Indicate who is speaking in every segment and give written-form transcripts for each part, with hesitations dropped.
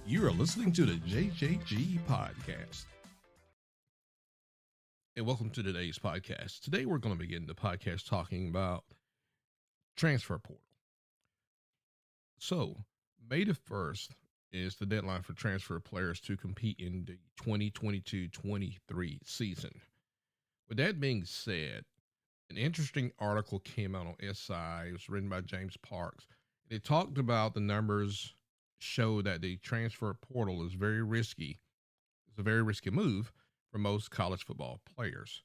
Speaker 1: You are listening to the JJG Podcast. And welcome to today's podcast. Today we're going to begin the podcast talking about transfer portal. So, May the 1st is the deadline for transfer players to compete in the 2022-23 season. With that being said, an interesting article came out on SI. It was written by James Parks. It talked about the numbers show that the transfer portal is very risky. It's a very risky move for most college football players.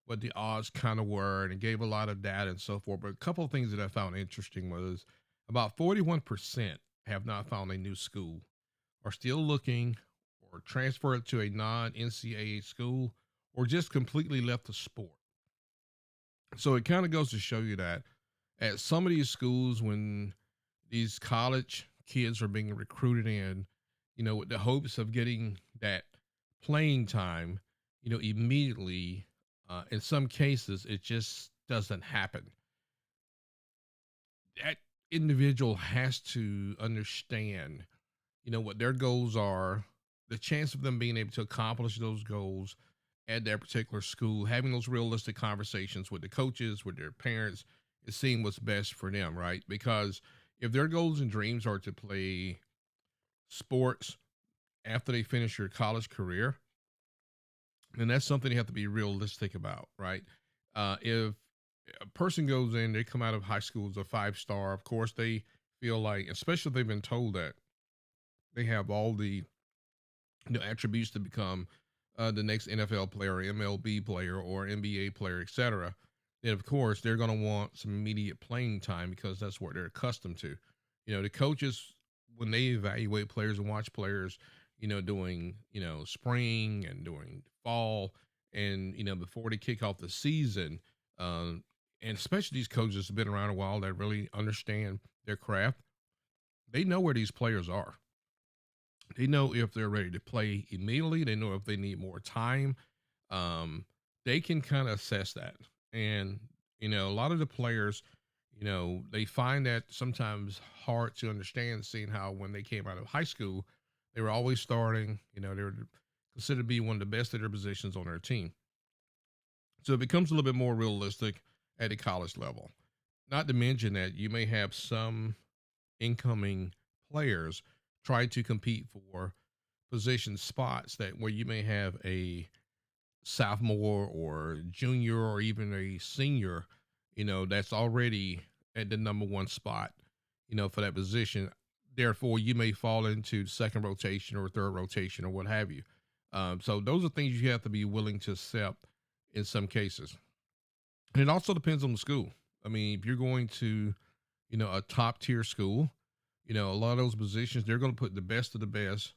Speaker 1: What the odds kind of were, and it gave a lot of data and so forth. But a couple of things that I found interesting was about 41% have not found a new school, are still looking, or transferred to a non-NCAA school, or just completely left the sport. So it kind of goes to show you that at some of these schools, when these college kids are being recruited in, with the hopes of getting that playing time, immediately, in some cases, it just doesn't happen. That individual has to understand, what their goals are, the chance of them being able to accomplish those goals at that particular school, having those realistic conversations with the coaches, with their parents, and seeing what's best for them, right? Because if their goals and dreams are to play sports after they finish their college career, then that's something you have to be realistic about, right? If a person goes in, they come out of high school as a 5-star, of course, they feel like, especially if they've been told that they have all the attributes to become the next NFL player, MLB player, or NBA player, etc., then of course they're going to want some immediate playing time because that's what they're accustomed to. The coaches, when they evaluate players and watch players, doing, spring and during fall and, before they kick off the season, and especially these coaches have been around a while that really understand their craft, they know where these players are. They know if they're ready to play immediately. They know if they need more time. They can kind of assess that. And, a lot of the players, they find that sometimes hard to understand, seeing how when they came out of high school, they were always starting, they were considered to be one of the best at their positions on their team. So it becomes a little bit more realistic at the college level. Not to mention that you may have some incoming players try to compete for position spots that where you may have a sophomore or junior or even a senior, that's already at the number one spot, for that position. Therefore, you may fall into second rotation or third rotation or what have you. So those are things you have to be willing to accept in some cases. And it also depends on the school. I mean, if you're going to, a top tier school, a lot of those positions, they're going to put the best of the best,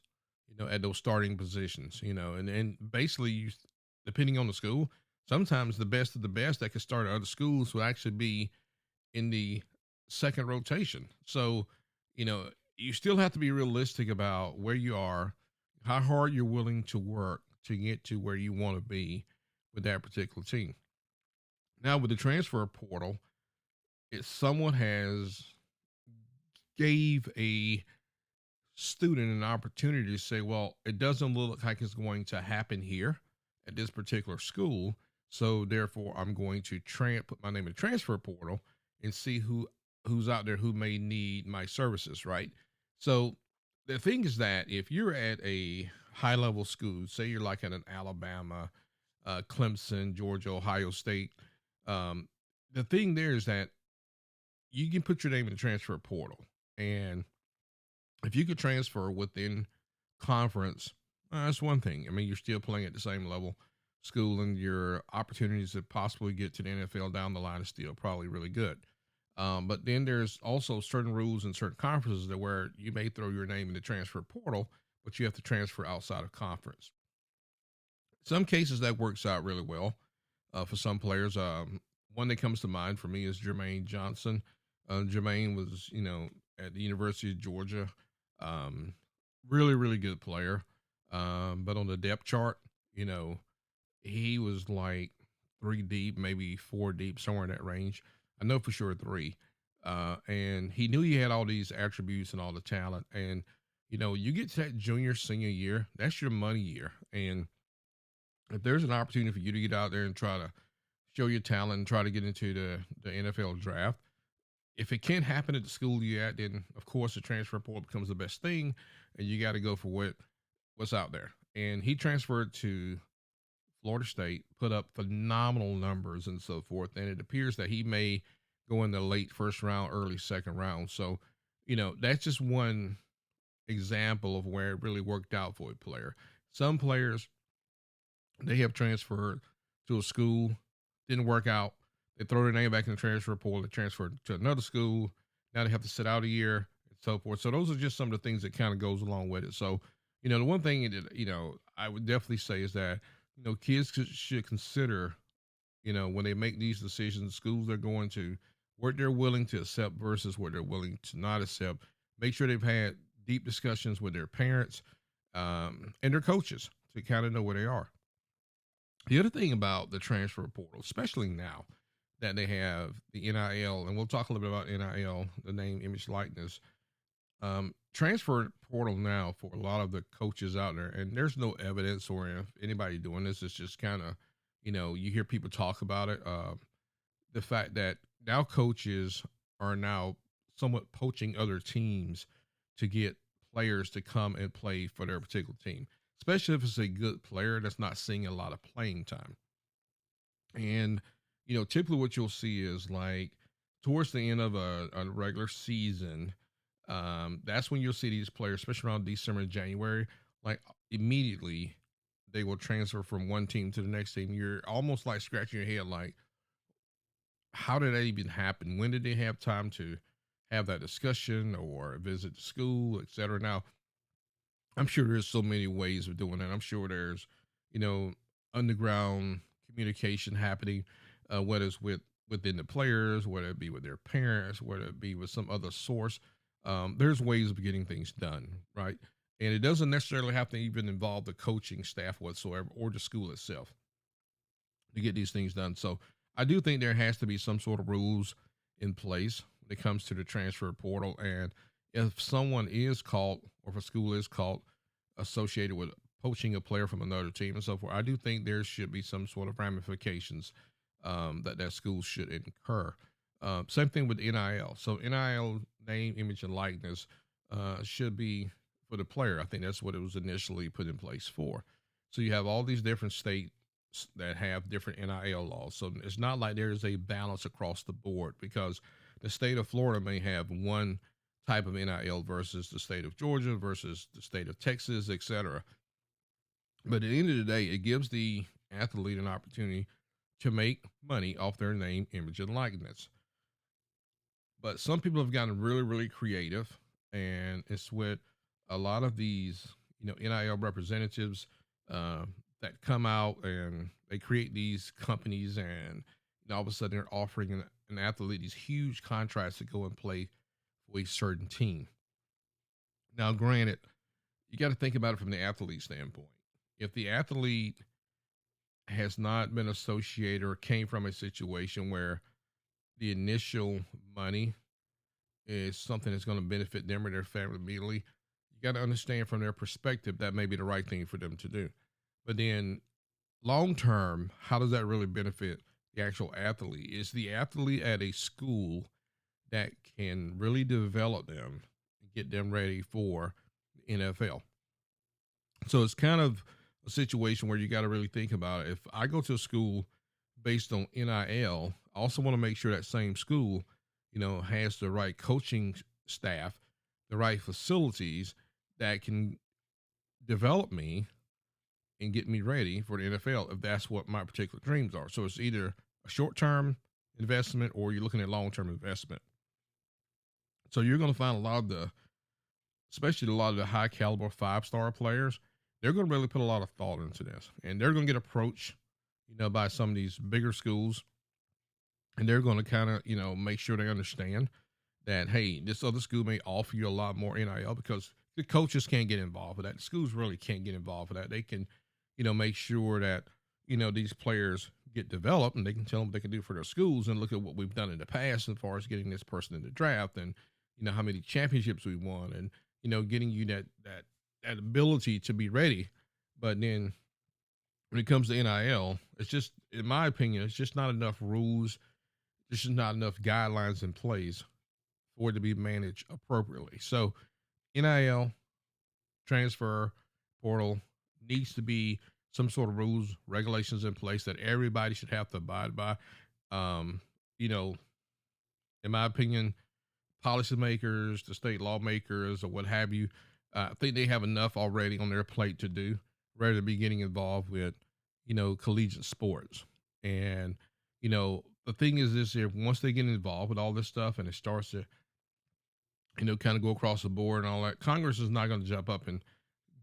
Speaker 1: at those starting positions, and basically depending on the school, sometimes the best of the best that could start at other schools will actually be in the second rotation. So, you still have to be realistic about where you are, how hard you're willing to work to get to where you want to be with that particular team. Now, with the transfer portal, if someone has gave a student an opportunity to say, well, it doesn't look like it's going to happen here at this particular school, so therefore I'm going to put my name in the transfer portal and see who's out there who may need my services, right? So the thing is that if you're at a high level school, say you're like at an Alabama, Clemson, Georgia, Ohio State, the thing there is that you can put your name in the transfer portal, and if you could transfer within conference, that's one thing. I mean, you're still playing at the same level school, and your opportunities to possibly get to the NFL down the line is still probably really good. But then there's also certain rules in certain conferences that where you may throw your name in the transfer portal, but you have to transfer outside of conference. Some cases that works out really well for some players. One that comes to mind for me is Jermaine Johnson. Jermaine was, at the University of Georgia. Really, really good player. But on the depth chart, he was like 3 deep, maybe 4 deep, somewhere in that range. I know for sure 3. And he knew he had all these attributes and all the talent. And, You get to that junior, senior year, that's your money year. And if there's an opportunity for you to get out there and try to show your talent and try to get into the NFL draft, if it can't happen at the school you're at, then of course the transfer portal becomes the best thing, and you got to go for what's out there. And he transferred to Florida State, put up phenomenal numbers and so forth, and it appears that he may go in the late first round, early second round. So, that's just one example of where it really worked out for a player. Some players, they have transferred to a school, didn't work out. They throw their name back in the transfer portal. They transfer to another school. Now they have to sit out a year and so forth. So those are just some of the things that kind of goes along with it. So, the one thing that I would definitely say is that kids should consider when they make these decisions, schools they're going to, what they're willing to accept versus what they're willing to not accept. Make sure they've had deep discussions with their parents and their coaches to kind of know where they are. The other thing about the transfer portal, especially now that they have the NIL, and we'll talk a little bit about NIL, the name, image, likeness. Transfer portal now for a lot of the coaches out there, and there's no evidence or if anybody doing this. It's just kind of, you hear people talk about it. The fact that now coaches are now somewhat poaching other teams to get players to come and play for their particular team, especially if it's a good player that's not seeing a lot of playing time. And, typically what you'll see is like towards the end of a regular season, that's when you'll see these players, especially around December and January, like immediately they will transfer from one team to the next team. You're almost like scratching your head, like, how did that even happen? When did they have time to have that discussion or visit the school, et cetera? Now, I'm sure there's so many ways of doing that. I'm sure there's, you know, underground communication happening, whether it's within the players, whether it be with their parents, whether it be with some other source. There's ways of getting things done, right? And it doesn't necessarily have to even involve the coaching staff whatsoever or the school itself to get these things done. So I do think there has to be some sort of rules in place when it comes to the transfer portal. And if someone is caught or if a school is caught associated with poaching a player from another team and so forth, I do think there should be some sort of ramifications that school should incur. Same thing with NIL. So NIL, name, image, and likeness, should be for the player. I think that's what it was initially put in place for. So you have all these different states that have different NIL laws. So it's not like there's a balance across the board because the state of Florida may have one type of NIL versus the state of Georgia versus the state of Texas, etc. But at the end of the day, it gives the athlete an opportunity to make money off their name, image, and likeness. But some people have gotten really, really creative, and it's with a lot of these, NIL representatives that come out and they create these companies, and all of a sudden they're offering an athlete these huge contracts to go and play for a certain team. Now, granted, you got to think about it from the athlete standpoint. If the athlete has not been associated or came from a situation where the initial money is something that's going to benefit them or their family immediately, you got to understand from their perspective that may be the right thing for them to do. But then long term, how does that really benefit the actual athlete? Is the athlete at a school that can really develop them and get them ready for the NFL? So it's kind of a situation where you got to really think about it. If I go to a school based on NIL, I also want to make sure that same school, has the right coaching staff, the right facilities that can develop me and get me ready for the NFL if that's what my particular dreams are. So it's either a short-term investment or you're looking at long-term investment. So you're going to find especially a lot of the high caliber 5-star players, they're going to really put a lot of thought into this, and they're going to get approached, by some of these bigger schools, and they're going to kind of, make sure they understand that, hey, this other school may offer you a lot more NIL because the coaches can't get involved with that. The schools really can't get involved with that. They can, make sure that, these players get developed and they can tell them what they can do for their schools and look at what we've done in the past as far as getting this person in the draft and, how many championships we won and, getting you that ability to be ready. But then when it comes to NIL, it's just, in my opinion, it's just not enough rules. There's just not enough guidelines in place for it to be managed appropriately. So NIL, transfer portal, needs to be some sort of rules, regulations in place that everybody should have to abide by. Um, you know, in my opinion, policymakers, the state lawmakers, or what have you, I think they have enough already on their plate to do, rather than be getting involved with, collegiate sports. And, the thing is this here, once they get involved with all this stuff and it starts to, kind of go across the board and all that, Congress is not going to jump up and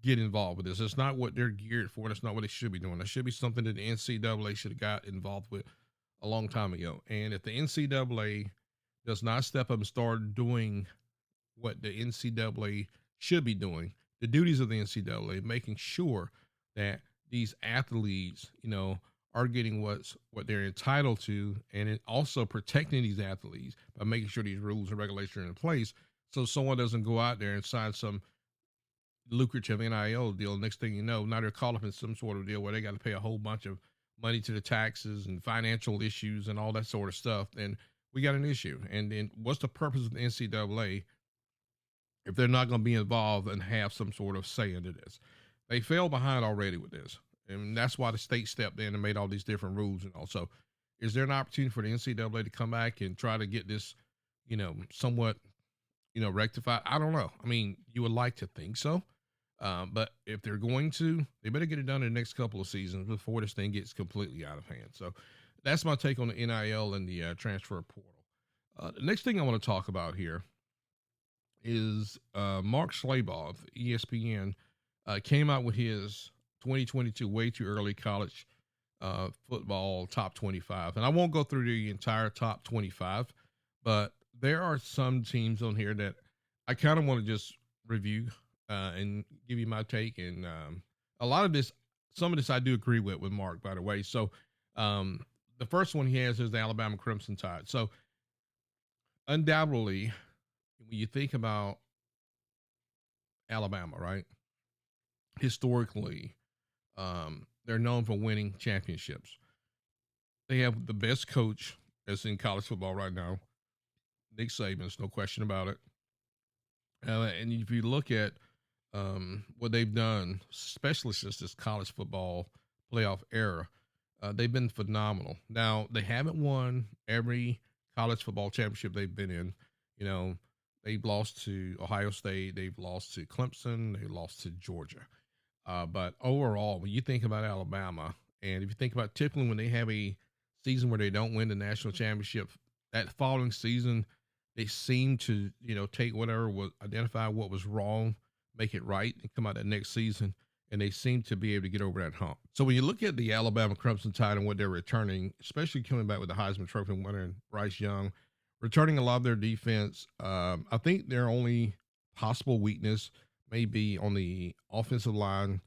Speaker 1: get involved with this. It's not what they're geared for. That's not what they should be doing. That should be something that the NCAA should have got involved with a long time ago. And if the NCAA does not step up and start doing what the NCAA should be doing, the duties of the NCAA, making sure that these athletes, are getting what they're entitled to, and it also protecting these athletes by making sure these rules and regulations are in place, so someone doesn't go out there and sign some lucrative NIL deal. Next thing you know, now they're caught up in some sort of deal where they got to pay a whole bunch of money to the taxes and financial issues and all that sort of stuff. And we got an issue. And then what's the purpose of the NCAA if they're not going to be involved and have some sort of say into this? They fell behind already with this. And that's why the state stepped in and made all these different rules and all. So is there an opportunity for the NCAA to come back and try to get this, somewhat, rectified? I don't know. I mean, you would like to think so. But if they're going to, they better get it done in the next couple of seasons before this thing gets completely out of hand. So that's my take on the NIL and the transfer portal. The next thing I want to talk about here is Mark Schlabach of ESPN came out with his 2022 way too early college football top 25. And I won't go through the entire top 25, but there are some teams on here that I kind of want to just review and give you my take. And a lot of this, some of this I do agree with Mark, by the way. So the first one he has is the Alabama Crimson Tide. So undoubtedly, when you think about Alabama, right, historically, they're known for winning championships. They have the best coach that's in college football right now, Nick Saban's, no question about it. And if you look at what they've done, especially since this college football playoff era, they've been phenomenal. Now, they haven't won every college football championship they've been in. They've lost to Ohio State, they've lost to Clemson, they lost to Georgia. But overall, when you think about Alabama, and if you think about typically when they have a season where they don't win the national championship, that following season, they seem to, take whatever was identify what was wrong, make it right, and come out that next season, and they seem to be able to get over that hump. So when you look at the Alabama Crimson Tide and what they're returning, especially coming back with the Heisman Trophy winner and Bryce Young, returning a lot of their defense, I think their only possible weakness may be on the offensive line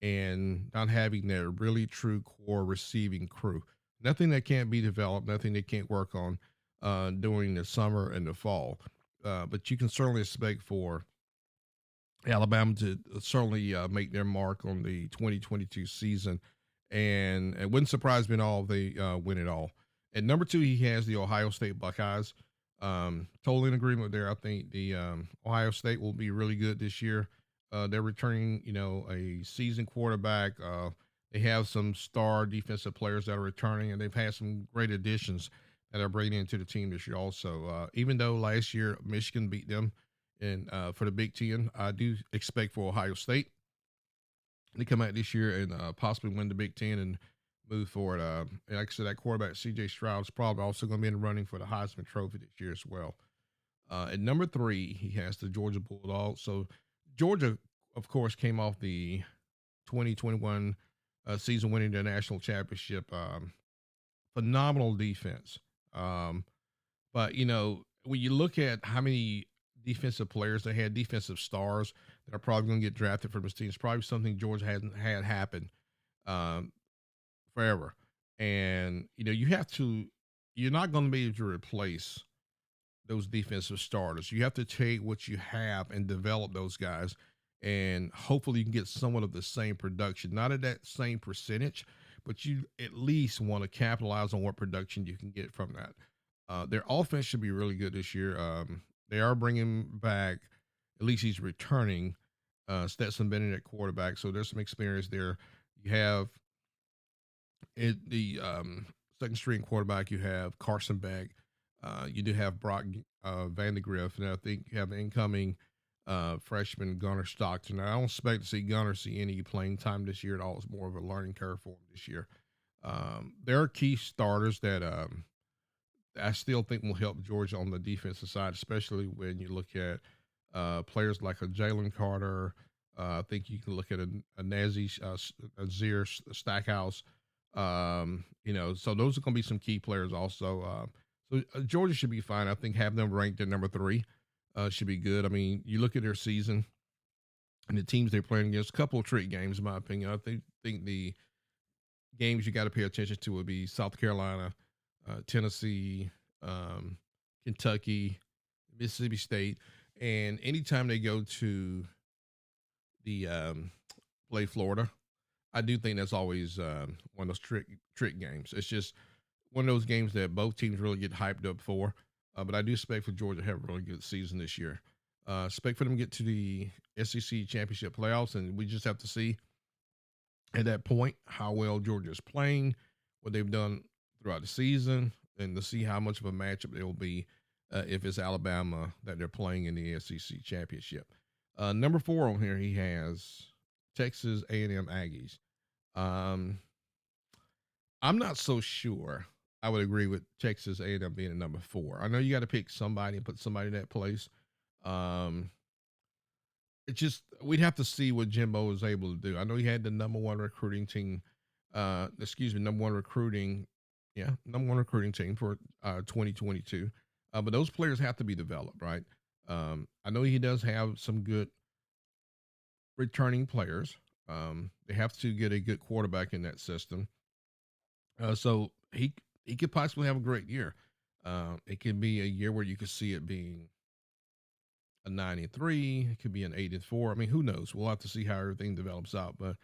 Speaker 1: and not having their really true core receiving crew. Nothing that can't be developed, nothing they can't work on during the summer and the fall. But you can certainly expect for Alabama to certainly make their mark on the 2022 season. And it wouldn't surprise me at all if they win it all. At number 2, he has the Ohio State Buckeyes. Totally in agreement there. I think the Ohio State will be really good this year. They're returning, a seasoned quarterback. They have some star defensive players that are returning, and they've had some great additions that are bringing into the team this year also. Even though last year Michigan beat them and for the Big Ten, I do expect for Ohio State to come out this year and possibly win the Big Ten and move forward. And like I said, that quarterback C.J. Stroud is probably also going to be in the running for the Heisman Trophy this year as well. At number 3, he has the Georgia Bulldogs. So Georgia, of course, came off the 2021 season winning the national championship. Phenomenal defense. But, when you look at how many defensive players they had, defensive stars that are probably going to get drafted from this team, it's probably something Georgia hasn't had happen forever. And, you're not going to be able to replace those defensive starters. You have to take what you have and develop those guys, and hopefully you can get somewhat of the same production, not at that same percentage, but you at least want to capitalize on what production you can get from that. Their offense should be really good this year. They are bringing back, at least he's returning, Stetson Bennett at quarterback, so there's some experience there. You have the second string quarterback, you have Carson Beck. You do have Brock Vandegrift, and I think you have incoming freshman Gunnar Stockton. I don't expect to see Gunnar see any playing time this year at all. It's more of a learning curve for him this year. There are key starters that I still think will help Georgia on the defensive side, especially when you look at players like a Jalen Carter. I think you can look at a Nazi Azir Stackhouse. So those are going to be some key players also. So Georgia should be fine. I think having them ranked at number 3 should be good. I mean, you look at their season and the teams they're playing against, a couple of trick games, in my opinion. I think the games you got to pay attention to would be South Carolina, Tennessee, Kentucky, Mississippi State, and anytime they go to the play Florida, I do think that's always one of those trick games. It's just one of those games that both teams really get hyped up for. But I do expect for Georgia to have a really good season this year. Expect for them to get to the SEC championship playoffs, and we just have to see at that point how well Georgia is playing, what they've done throughout the season, and to see how much of a matchup it will be if it's Alabama that they're playing in the SEC championship. Number 4 on here, he has Texas A&M Aggies. I'm not so sure I would agree with Texas A&M being a number 4. I know you got to pick somebody and put somebody in that place. Um, it's just we'd have to see what Jimbo is able to do. I know he had the number 1 recruiting team. Number 1 recruiting, number 1 recruiting team for 2022. But those players have to be developed, right? I know he does have some good returning players. They have to get a good quarterback in that system. So he could possibly have a great year. It could be a year where you could see it being a 9-3. It could be an 8-4. I mean, who knows? We'll have to see how everything develops out. But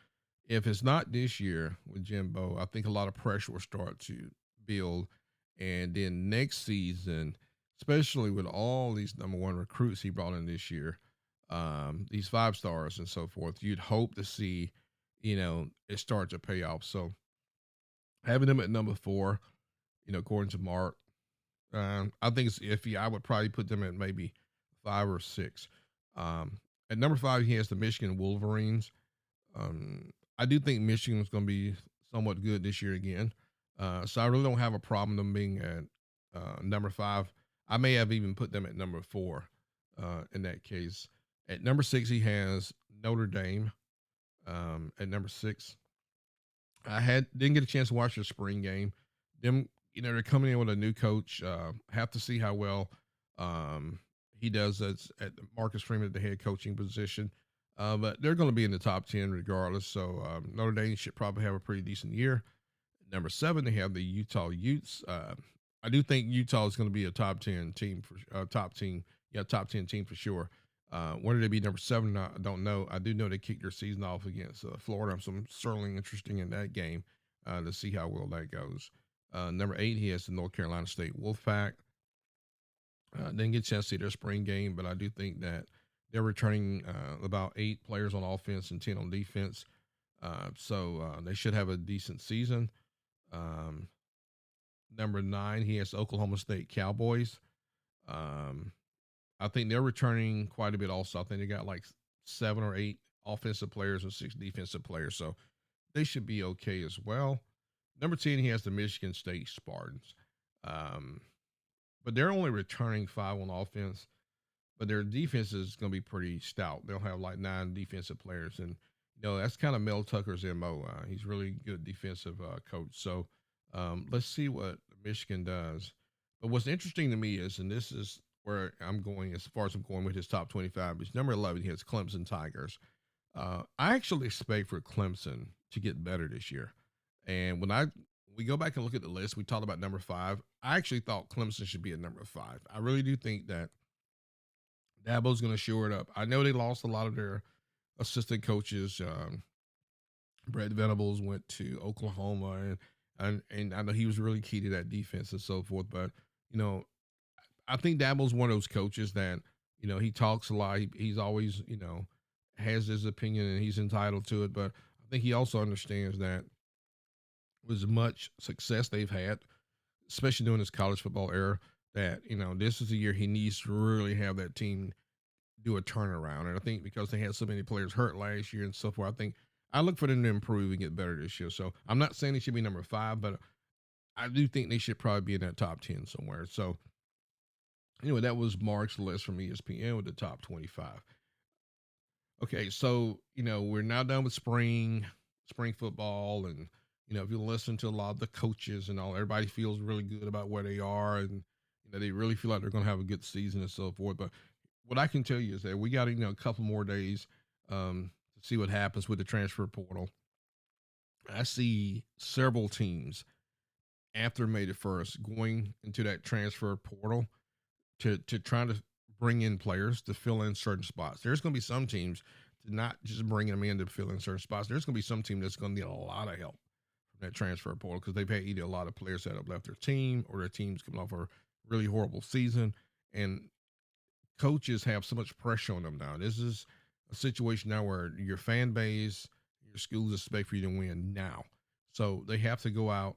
Speaker 1: if it's not this year with Jimbo, I think a lot of pressure will start to build. And then next season, especially with all these number 1 recruits he brought in this year, these 5 stars and so forth, you'd hope to see, it start to pay off. So having them at number 4, according to Mark, I think it's iffy. I would probably put them at maybe 5 or 6. At number 5, he has the Michigan Wolverines. I do think Michigan is going to be somewhat good this year again. So I really don't have a problem them being at number 5. I may have even put them at number 4 in that case. At number 6, he has Notre Dame. At number 6, didn't get a chance to watch the spring game. Them, they're coming in with a new coach. Have to see how well he does at Marcus Freeman at the head coaching position. But they're going to be in the top 10 regardless. So Notre Dame should probably have a pretty decent year. Number 7, they have the Utah Utes. I do think Utah is going to be a top 10 team top 10 team for sure. Whether they be number 7, I don't know. I do know they kicked their season off against Florida, so I'm certainly interested in that game to see how well that goes. Number 8, he has the North Carolina State Wolfpack. Didn't get a chance to see their spring game, but I do think that they're returning about 8 players on offense and 10 on defense. So they should have a decent season. Number 9, he has Oklahoma State Cowboys. I think they're returning quite a bit also. I think they got like 7 or 8 offensive players and 6 defensive players. So they should be okay as well. Number 10, he has the Michigan State Spartans. But they're only returning 5 on offense. But their defense is going to be pretty stout. They'll have like 9 defensive players. And, that's kind of Mel Tucker's MO. He's really good defensive coach. So let's see what Michigan does. But what's interesting to me is, and this is where I'm going as far as I'm going with his top 25, is number 11, he has Clemson Tigers. I actually expect for Clemson to get better this year. And when we go back and look at the list. We talked about number 5. I actually thought Clemson should be at number 5. I really do think that Dabo's going to shore it up. I know they lost a lot of their assistant coaches. Brett Venables went to Oklahoma, and I know he was really key to that defense and so forth. But you know, I think Dabo's one of those coaches that he talks a lot. He's always has his opinion and he's entitled to it. But I think he also understands that with as much success they've had, especially during this college football era, that this is the year he needs to really have that team do a turnaround. And I think because they had so many players hurt last year and so forth, I think I look for them to improve and get better this year. So I'm not saying they should be number 5, but I do think they should probably be in that top 10 somewhere. So anyway, that was Mark's list from ESPN with the top 25. Okay, so we're now done with spring football, and if you listen to a lot of the coaches and all, everybody feels really good about where they are, and they really feel like they're going to have a good season and so forth. But what I can tell you is that we got a couple more days to see what happens with the transfer portal. I see several teams after May the 1st going into that transfer portal to try to bring in players to fill in certain spots. There's going to be some teams to not just bring them in to fill in certain spots. There's going to be some team that's going to need a lot of help from that transfer portal because they've had either a lot of players that have left their team or their team's coming off a really horrible season, and coaches have so much pressure on them now. This is a situation now where your fan base, your schools expect for you to win now. So they have to go out,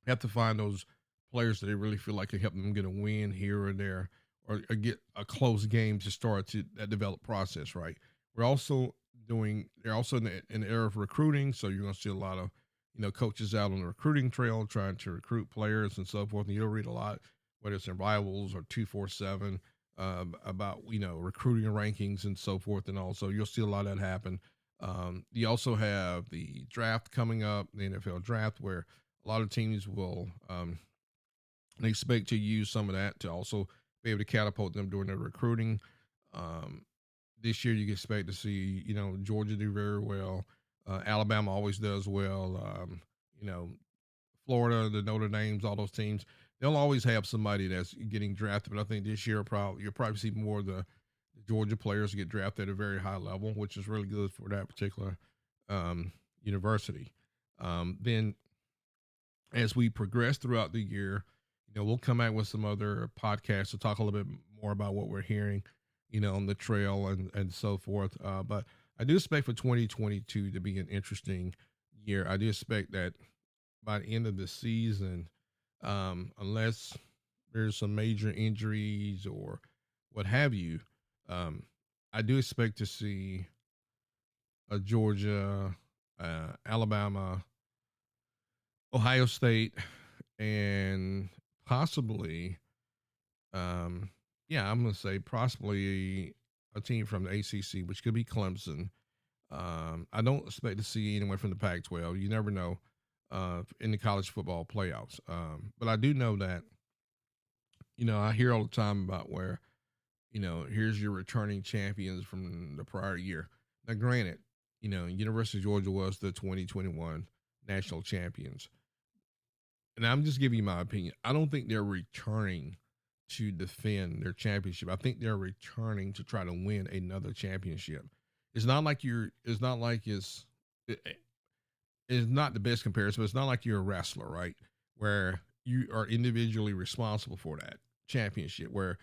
Speaker 1: have to find those players that they really feel like can help them get a win here or there, or get a close game to start to that develop process. Right. We're also they're also in the era of recruiting, so you're going to see a lot of coaches out on the recruiting trail trying to recruit players and so forth. And you'll read a lot, whether it's in Rivals or 247, about recruiting rankings and so forth, and also you'll see a lot of that happen. You also have the draft coming up, the NFL draft, where a lot of teams will they expect to use some of that to also be able to catapult them during their recruiting. Um, this year, you can expect to see Georgia do very well. Alabama always does well. You know, Florida, the Notre Dames, all those teams, they'll always have somebody that's getting drafted. But I think this year, you'll probably see more of the Georgia players get drafted at a very high level, which is really good for that particular university. Then, as we progress throughout the year, we'll come out with some other podcasts to talk a little bit more about what we're hearing, on the trail and so forth. But I do expect for 2022 to be an interesting year. I do expect that by the end of the season, unless there's some major injuries or what have you, um, I do expect to see a Georgia, Alabama, Ohio State, and possibly, um, yeah, I'm going to say possibly a team from the ACC, which could be Clemson. I don't expect to see anyone from the Pac-12. You never know in the college football playoffs. But I do know that, I hear all the time about where, here's your returning champions from the prior year. Now, granted, University of Georgia was the 2021 national champions. And I'm just giving you my opinion. I don't think they're returning to defend their championship. I think they're returning to try to win another championship. It's not like it's not the best comparison, but it's not like you're a wrestler, right? Where you are individually responsible for that championship, where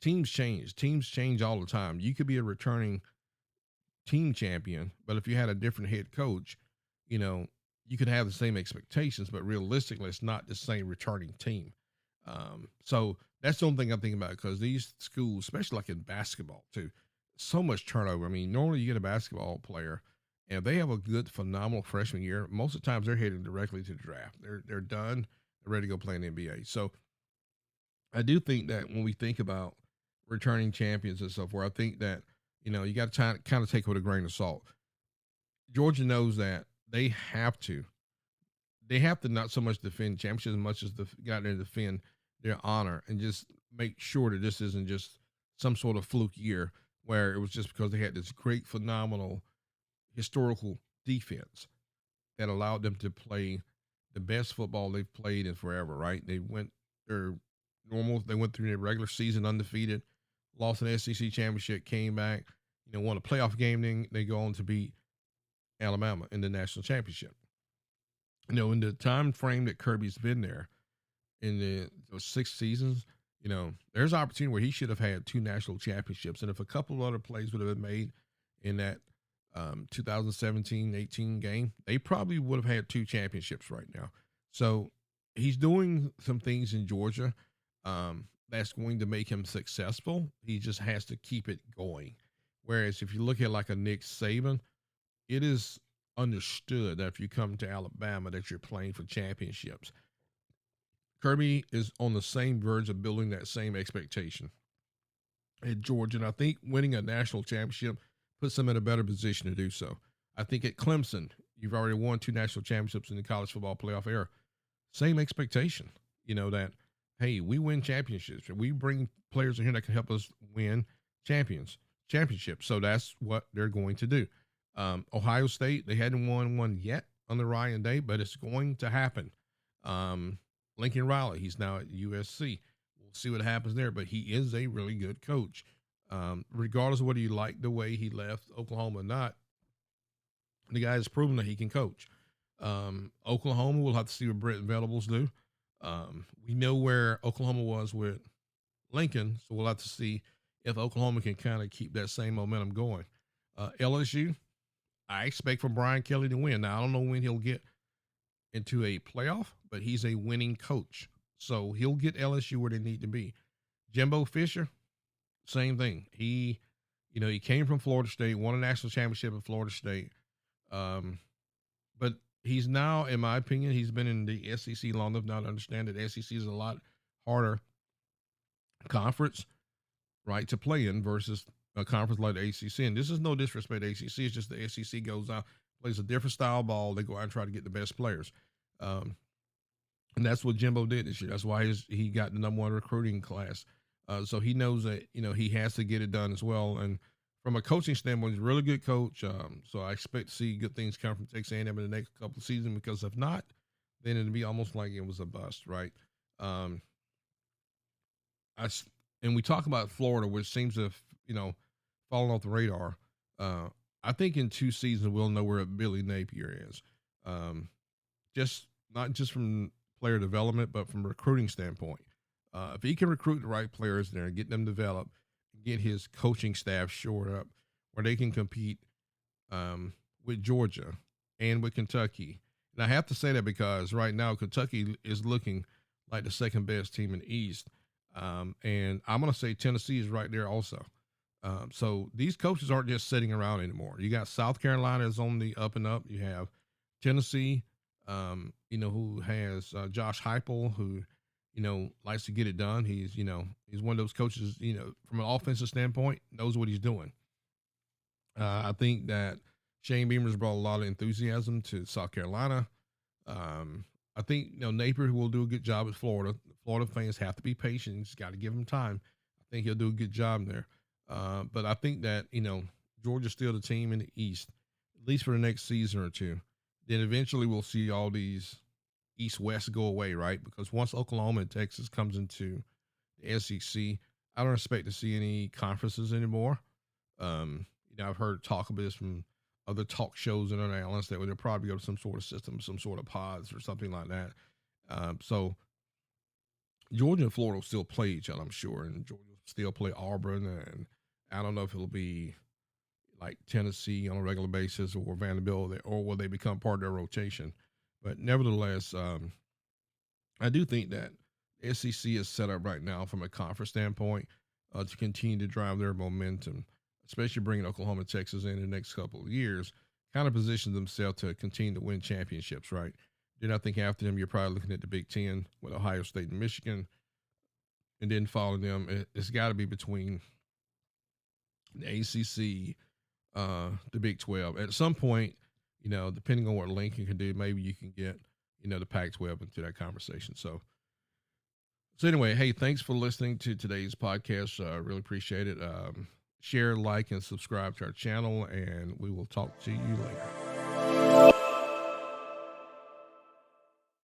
Speaker 1: teams change. Teams change all the time. You could be a returning team champion, but if you had a different head coach, you know, you could have the same expectations, but realistically, it's not the same returning team. So that's the only thing I'm thinking about because these schools, especially like in basketball too, so much turnover. I mean, normally you get a basketball player, and if they have a good, phenomenal freshman year, most of the times they're headed directly to the draft. They're done, they're ready to go play in the NBA. So I do think that when we think about returning champions and so forth, I think that you got to kind of take it with a grain of salt. Georgia knows that they have to not so much defend championships as much as got there to defend their honor and just make sure that this isn't just some sort of fluke year where it was just because they had this great, phenomenal historical defense that allowed them to play the best football they've played in forever, right? They went their they went through their regular season undefeated, lost an SEC championship, came back, won a playoff game, then they go on to beat Alabama in the national championship. In the time frame that Kirby's been there, in those 6 seasons, there's opportunity where he should have had 2 national championships. And if a couple of other plays would have been made in that 2017-18 game, they probably would have had 2 championships right now. So he's doing some things in Georgia that's going to make him successful. He just has to keep it going. Whereas if you look at like a Nick Saban, it is understood that if you come to Alabama that you're playing for championships. Kirby is on the same verge of building that same expectation at Georgia. And I think winning a national championship puts them in a better position to do so. I think at Clemson, you've already won 2 national championships in the college football playoff era. Same expectation, that, hey, we win championships. We bring players in here that can help us win championships. So that's what they're going to do. Ohio State, they hadn't won one yet under Ryan Day, but it's going to happen. Lincoln Riley, he's now at USC. We'll see what happens there, but he is a really good coach. Regardless of whether you like the way he left Oklahoma or not, the guy has proven that he can coach. Oklahoma, we'll have to see what Brent Venables do. We know where Oklahoma was with Lincoln, so we'll have to see if Oklahoma can kind of keep that same momentum going. LSU, I expect for Brian Kelly to win. Now, I don't know when he'll get into a playoff, but he's a winning coach. So he'll get LSU where they need to be. Jimbo Fisher, same thing. He came from Florida State, won a national championship at Florida State. But he's now, in my opinion, he's been in the SEC long enough now to understand that SEC is a lot harder conference, right, to play in versus a conference like the ACC. And this is no disrespect to ACC. It's just the SEC goes out, plays a different style ball. They go out and try to get the best players. And that's what Jimbo did this year. That's why he got the #1 recruiting class. So he knows that, he has to get it done as well. And from a coaching standpoint, he's a really good coach. So I expect to see good things come from Texas A&M in the next couple of seasons, because if not, then it'd be almost like it was a bust, right? And we talk about Florida, which seems to have, fallen off the radar. I think in 2 seasons, we'll know where Billy Napier is. Not just from player development, but from a recruiting standpoint. If he can recruit the right players there and get them developed, get his coaching staff shored up where they can compete with Georgia and with Kentucky. And I have to say that because right now Kentucky is looking like the second best team in the East. And I'm going to say Tennessee is right there also. So these coaches aren't just sitting around anymore. You got South Carolina is on the up and up. You have Tennessee, who has Josh Heupel, who, likes to get it done. He's one of those coaches, from an offensive standpoint, knows what he's doing. I think that Shane Beamer's brought a lot of enthusiasm to South Carolina. I think, Napier will do a good job at Florida. Florida fans have to be patient. You just got to give him time. I think he'll do a good job there. But I think that, Georgia's still the team in the East, at least for the next season or two. Then eventually we'll see all these East-West go away, right? Because once Oklahoma and Texas comes into the SEC, I don't expect to see any conferences anymore. I've heard talk of this from other talk shows and other analysts that they'll probably go to some sort of system, some sort of pods or something like that. So Georgia and Florida will still play each other, I'm sure, and Georgia will still play Auburn, and I don't know if it'll be like Tennessee on a regular basis or Vanderbilt, or will they become part of their rotation? But nevertheless, I do think that SEC is set up right now from a conference standpoint to continue to drive their momentum, especially bringing Oklahoma and Texas in the next couple of years, kind of position themselves to continue to win championships, right? Then I think after them, you're probably looking at the Big Ten with Ohio State and Michigan. And then following them, it's got to be between the ACC, the Big 12. At some point, depending on what Lincoln can do, maybe you can get, the Pac-12 into that conversation. So anyway, hey, thanks for listening to today's podcast. I really appreciate it. Share, like, and subscribe to our channel, and we will talk to you later.